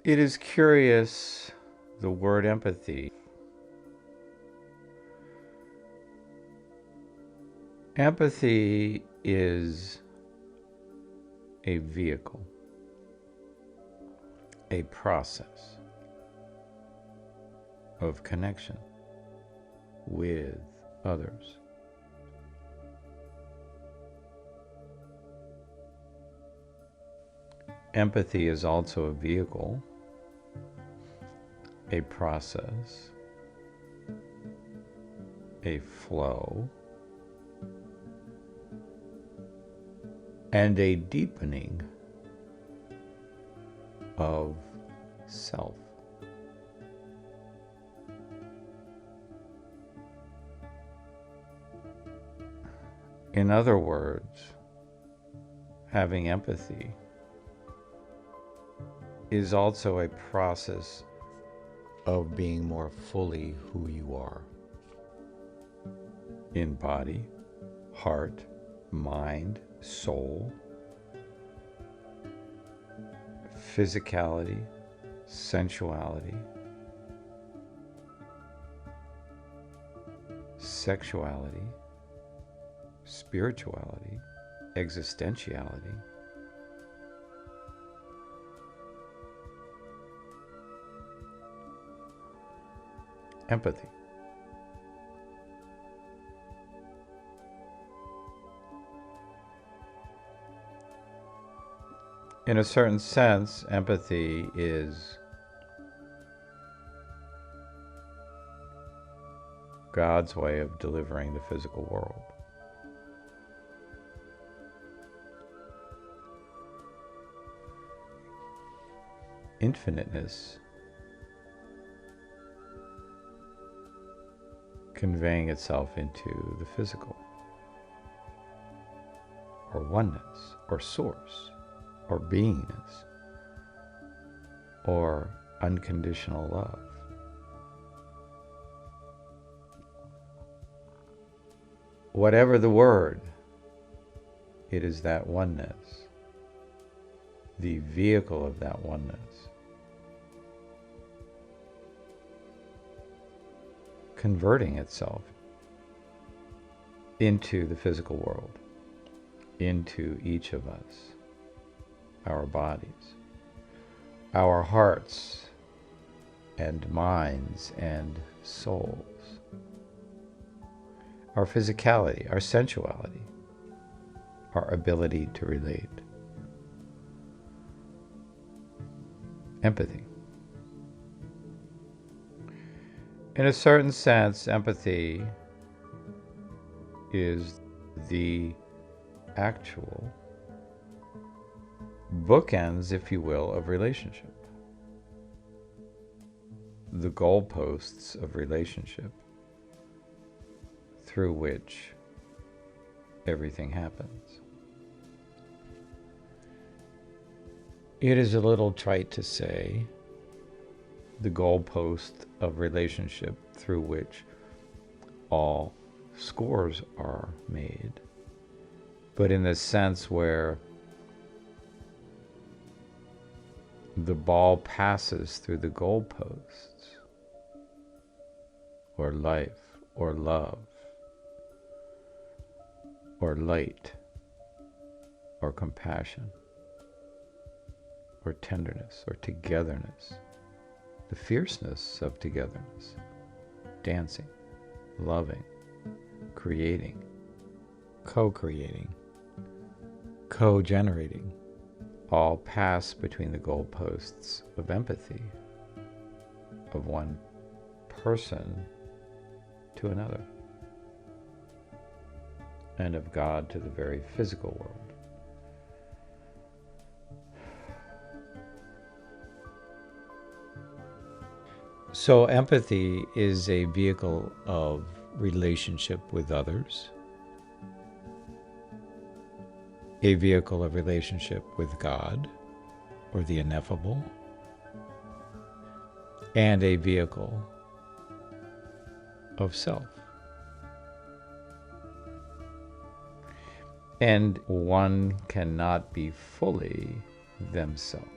It is curious, the word empathy. Empathy is a vehicle, a process of connection with others. Empathy is also a vehicle, a process, a flow, and a deepening of self. In other words, having empathy is also a process of being more fully who you are in body, heart, mind, soul, physicality, sensuality, sexuality, spirituality, existentiality. Empathy. In a certain sense, empathy is God's way of delivering the physical world. Infiniteness conveying itself into the physical, or oneness, or source, or beingness, or unconditional love. Whatever the word, it is that oneness, the vehicle of that oneness, converting itself into the physical world, into each of us, our bodies, our hearts and minds and souls, our physicality, our sensuality, our ability to relate. Empathy. In a certain sense, empathy is the actual bookends, if you will, of relationship. The goalposts of relationship through which everything happens. It is a little trite to say the goalpost of relationship through which all scores are made, but in the sense where the ball passes through the goalposts, or life, or love, or light, or compassion, or tenderness, or togetherness, the fierceness of togetherness, dancing, loving, creating, co-creating, co-generating, all pass between the goalposts of empathy, of one person to another, and of God to the very physical world. So empathy is a vehicle of relationship with others, a vehicle of relationship with God, or the ineffable, and a vehicle of self. And one cannot be fully themselves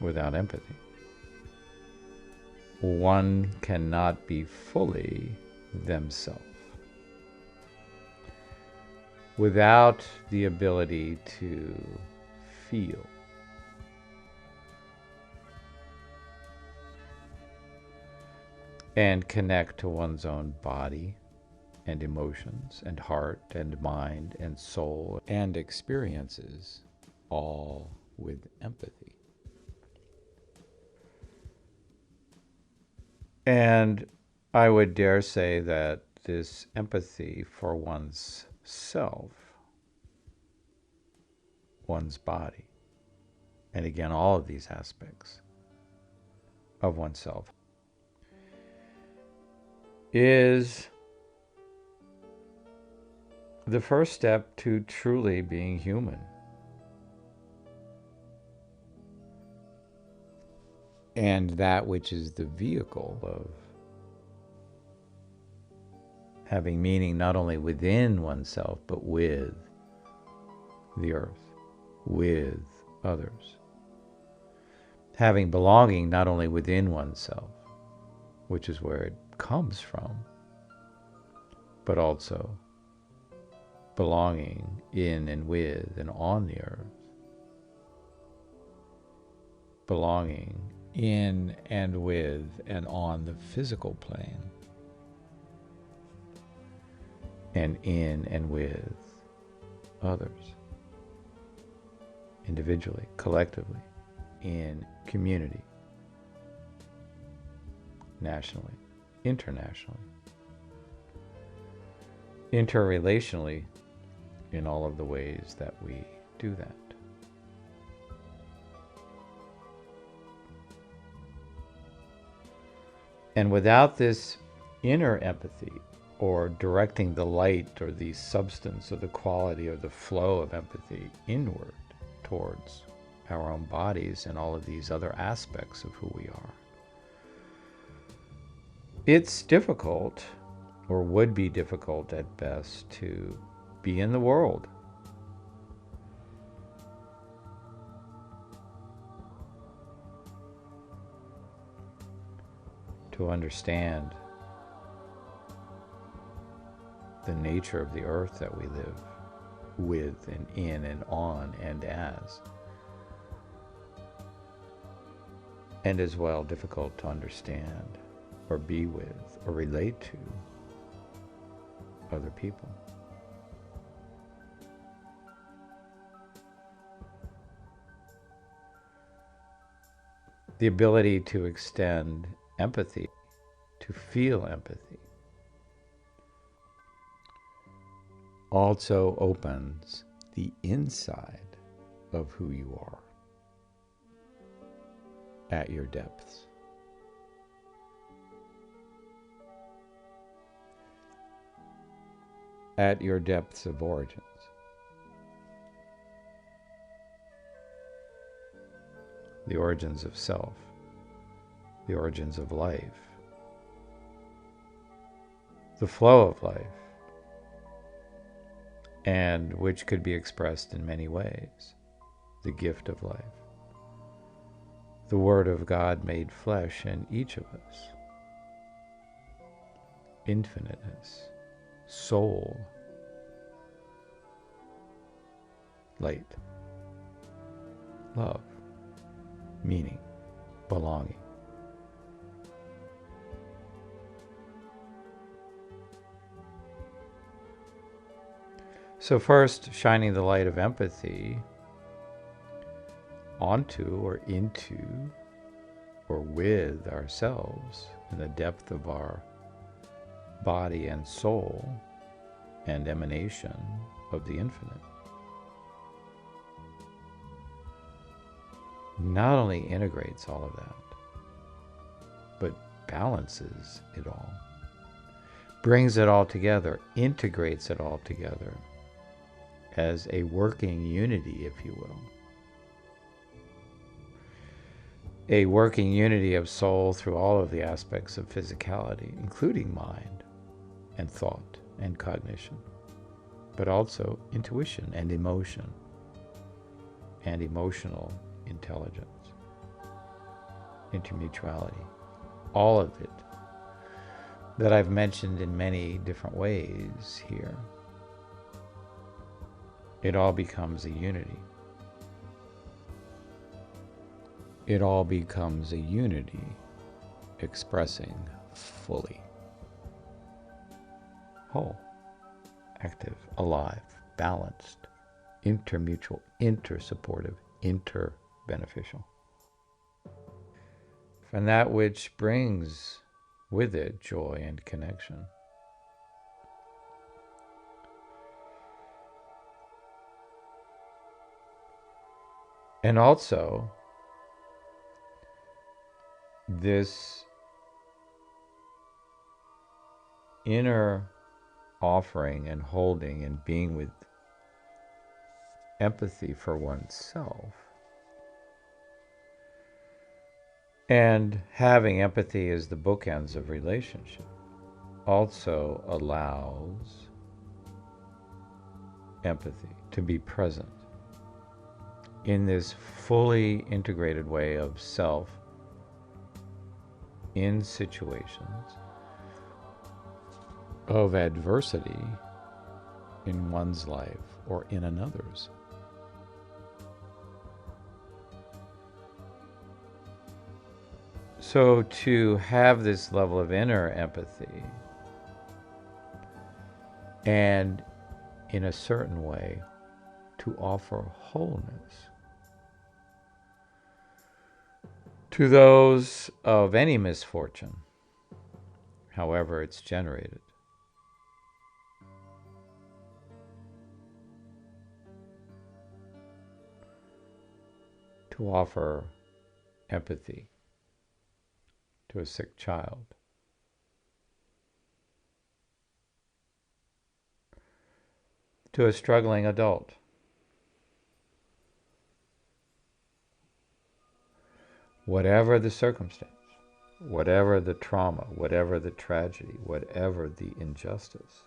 without empathy. One cannot be fully themselves without the ability to feel. And connect to one's own body and emotions and heart and mind and soul and experiences, all with empathy. And I would dare say that this empathy for one's self, one's body, and again, all of these aspects of oneself, is the first step to truly being human. And that which is the vehicle of having meaning not only within oneself, but with the earth, with others. Having belonging not only within oneself, which is where it comes from, but also belonging in and with and on the earth. Belonging in and with and on the physical plane. And in and with others. Individually, collectively, in community, nationally, internationally, interrelationally, in all of the ways that we do that. And without this inner empathy, or directing the light or the substance or the quality or the flow of empathy inward towards our own bodies and all of these other aspects of who we are, it's difficult, or would be difficult at best, to be in the world. To understand the nature of the earth that we live with and in and on and as. And as well difficult to understand or be with or relate to other people. The ability to extend empathy, to feel empathy, also opens the inside of who you are at your depths. At your depths of origins. The origins of self, the origins of life, the flow of life, and which could be expressed in many ways. The gift of life, the Word of God made flesh in each of us, infiniteness, soul, light, love, meaning, belonging. So first, shining the light of empathy onto or into or with ourselves in the depth of our body and soul and emanation of the infinite. Not only integrates all of that, but balances it all, brings it all together, integrates it all together as a working unity, if you will. A working unity of soul through all of the aspects of physicality, including mind and thought and cognition, but also intuition and emotion and emotional intelligence. intermutuality, all of it that I've mentioned in many different ways here, it all becomes a unity. It all becomes a unity expressing fully. Whole, active, alive, balanced, intermutual, intersupportive, interbeneficial. And that which brings with it joy and connection. And also, this inner offering and holding and being with empathy for oneself, and having empathy as the bookends of relationship, also allows empathy to be present in this fully integrated way of self in situations of adversity in one's life or in another's. So to have this level of inner empathy and in a certain way to offer wholeness to those of any misfortune, however it's generated. To offer empathy to a sick child, to a struggling adult, whatever the circumstance, whatever the trauma, whatever the tragedy, whatever the injustice,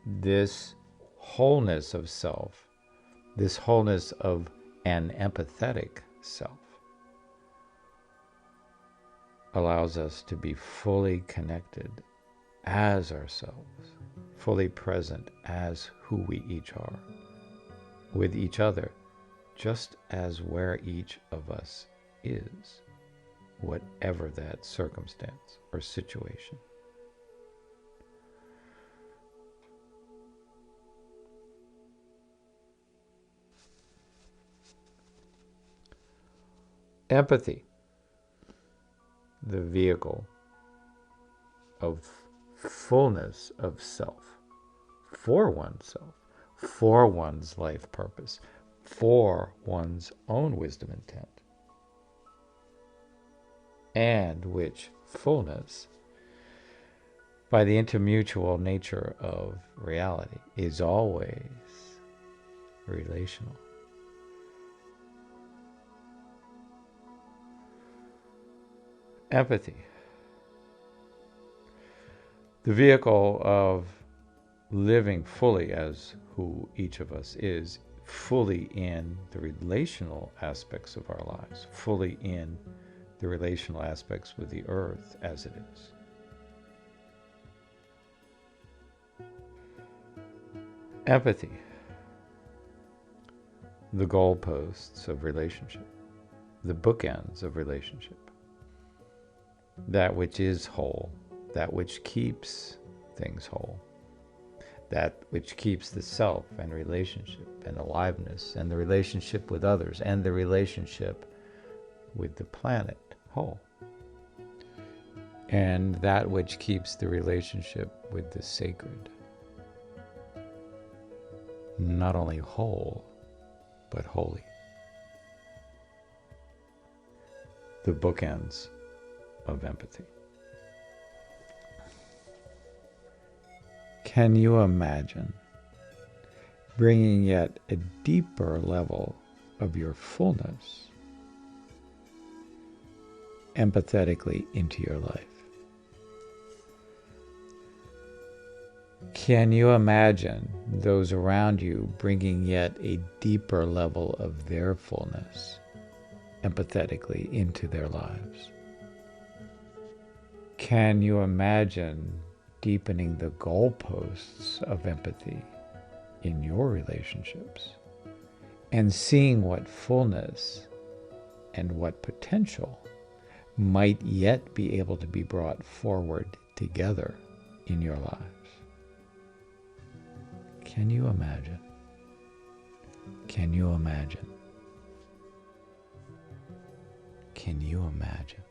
this wholeness of self, this wholeness of an empathetic self, allows us to be fully connected as ourselves, fully present as who we each are, with each other, just as where each of us is, whatever that circumstance or situation. Empathy, the vehicle of fullness of self, for oneself, for one's life purpose, for one's own wisdom intent, and which fullness, by the intermutual nature of reality, is always relational. Empathy, the vehicle of living fully as who each of us is, fully in the relational aspects of our lives, fully in the relational aspects with the earth as it is. Empathy, the goalposts of relationship, the bookends of relationship, that which is whole, that which keeps things whole, that which keeps the self and relationship and aliveness and the relationship with others and the relationship with the planet whole, and that which keeps the relationship with the sacred not only whole but holy. The bookends of empathy. Can you imagine bringing yet a deeper level of your fullness empathetically into your life? Can you imagine those around you bringing yet a deeper level of their fullness empathetically into their lives? Can you imagine deepening the goalposts of empathy in your relationships and seeing what fullness and what potential might yet be able to be brought forward together in your lives? Can you imagine? Can you imagine? Can you imagine?